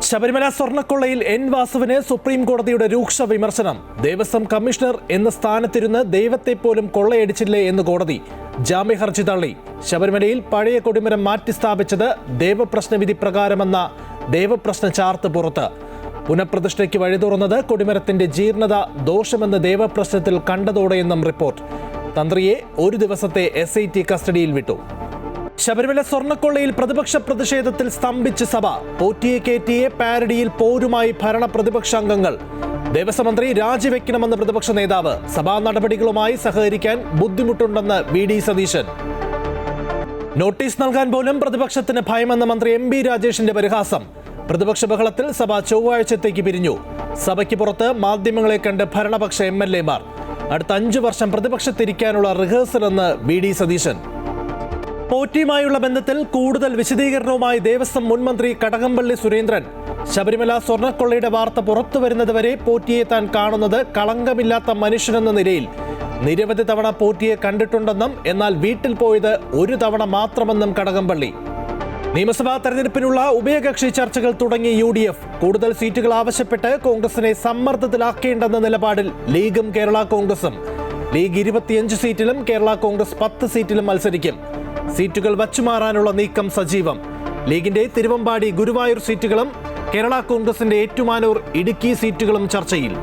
Sabarimala സ്വർണ്ണക്കൊള്ളയിൽ N വാസുവിന് supreme കോടതിയുടെ രൂക്ഷ വിമർശനം. ദേവസ്വം കമ്മീഷണർ എന്ന സ്ഥാനത്തിരുന്ന് ദൈവത്തെ പോലും കൊള്ളയടിച്ചില്ലേ എന്ന് കോടതി. ജാമ്യ ഹർജി തള്ളി. ശബരിമലയിൽ പഴയ കൊടിമരം മാറ്റി സ്ഥാപിച്ചത് ദേവപ്രശ്നവിധി പ്രകാരമെന്ന ദേവപ്രശ്ന ചാർത്ത് പുറത്ത്. പുനഃപ്രതിഷ്ഠയ്ക്ക് വഴി തുറന്നത് കൊടിമരത്തിന്റെ ജീർണത ദോഷമെന്ന് ദേവപ്രശ്നത്തിൽ കണ്ടതോടെയെന്നും റിപ്പോർട്ട്. തന്ത്രിയെ ഒരു ദിവസത്തെ SIT കസ്റ്റഡിയിൽ വിട്ടു. ശബരിമല സ്വർണ്ണക്കൊള്ളയിൽ പ്രതിപക്ഷ പ്രതിഷേധത്തിൽ സ്തംഭിച്ച് സഭ. പോറ്റിയെ കയറ്റിയെ പാരഡിയിൽ പോരുമായി ഭരണ പ്രതിപക്ഷാംഗങ്ങൾ. ദേവസ്വം മന്ത്രി രാജിവെക്കണമെന്ന് പ്രതിപക്ഷ നേതാവ്. സഭാ നടപടികളുമായി സഹകരിക്കാൻ ബുദ്ധിമുട്ടുണ്ടെന്ന് VD സതീശൻ. നോട്ടീസ് നൽകാൻ പോലും പ്രതിപക്ഷത്തിന് ഭയമെന്ന മന്ത്രി MB രാജേഷിന്റെ പരിഹാസം. പ്രതിപക്ഷ ബഹളത്തിൽ സഭ ചൊവ്വാഴ്ചത്തേക്ക് പിരിഞ്ഞു. സഭയ്ക്ക് പുറത്ത് മാധ്യമങ്ങളെ കണ്ട് ഭരണപക്ഷ MLA മാർ. അടുത്ത 5 വർഷം പ്രതിപക്ഷത്തിരിക്കാനുള്ള റിഹേഴ്സലെന്ന് VD സതീശൻ. പോറ്റിയുമായുള്ള ബന്ധത്തിൽ കൂടുതൽ വിശദീകരണവുമായി ദേവസ്വം മുൻ മന്ത്രി കടകംപള്ളി സുരേന്ദ്രൻ. ശബരിമല സ്വർണ്ണക്കൊള്ളയുടെ വാർത്ത പുറത്തുവരുന്നതുവരെ പോറ്റിയെ താൻ കാണുന്നത് കളങ്കമില്ലാത്ത മനുഷ്യനെന്ന നിലയിൽ. നിരവധി തവണ പോറ്റിയെ കണ്ടിട്ടുണ്ടെന്നും എന്നാൽ വീട്ടിൽ പോയത് ഒരു തവണ മാത്രമെന്നും കടകംപള്ളി. നിയമസഭാ തെരഞ്ഞെടുപ്പിനുള്ള ഉഭയകക്ഷി ചർച്ചകൾ തുടങ്ങി UDF. കൂടുതൽ സീറ്റുകൾ ആവശ്യപ്പെട്ട് കോൺഗ്രസിനെ സമ്മർദ്ദത്തിലാക്കേണ്ടെന്ന നിലപാടിൽ ലീഗും കേരള കോൺഗ്രസും. ലീഗ് 25 സീറ്റിലും കേരള കോൺഗ്രസ് 10 സീറ്റിലും മത്സരിക്കും. സീറ്റുകൾ വച്ചുമാറാനുള്ള നീക്കം സജീവം. ലീഗിന്റെ തിരുവമ്പാടി ഗുരുവായൂർ സീറ്റുകളും കേരള കോൺഗ്രസിന്റെ ഏറ്റുമാനൂർ ഇടുക്കി സീറ്റുകളും ചർച്ചയിൽ.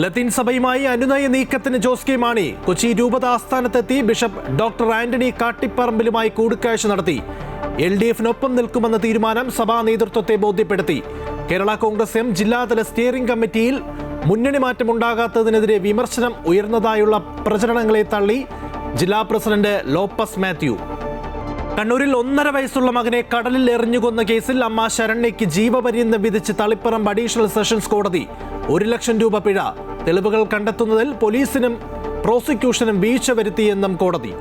ലത്തീൻ സഭയുമായി അനുനയ നീക്കത്തിന് ജോസ് കെ മാണി. കൊച്ചി രൂപത ആസ്ഥാനത്തെത്തി ബിഷപ്പ് ഡോക്ടർ ആന്റണി കാട്ടിപ്പറമ്പിലുമായി കൂടിക്കാഴ്ച നടത്തി. LDF-നൊപ്പം നിൽക്കുമെന്ന തീരുമാനം സഭാ നേതൃത്വത്തെ ബോധ്യപ്പെടുത്തി. കേരള കോൺഗ്രസ് M ജില്ലാതല സ്റ്റിയറിംഗ് കമ്മിറ്റിയിൽ മുന്നണി മാറ്റമുണ്ടാകാത്തതിനെതിരെ വിമർശനം ഉയർന്നതായുള്ള പ്രചരണങ്ങളെ തള്ളി ജില്ലാ പ്രസിഡന്റ് ലോപ്പസ് മാത്യു. കണ്ണൂരിൽ 1.5 വയസ്സുള്ള മകനെ കടലിൽ എറിഞ്ഞുകൊന്ന കേസിൽ അമ്മ ശരണ്യയ്ക്ക് ജീവപര്യന്തം വിധിച്ച് തളിപ്പറമ്പ് അഡീഷണൽ സെഷൻസ് കോടതി. 1 ലക്ഷം രൂപ പിഴ. തെളിവുകൾ കണ്ടെത്തുന്നതിൽ പോലീസിനും പ്രോസിക്യൂഷനും വീഴ്ച വരുത്തിയെന്നും കോടതി.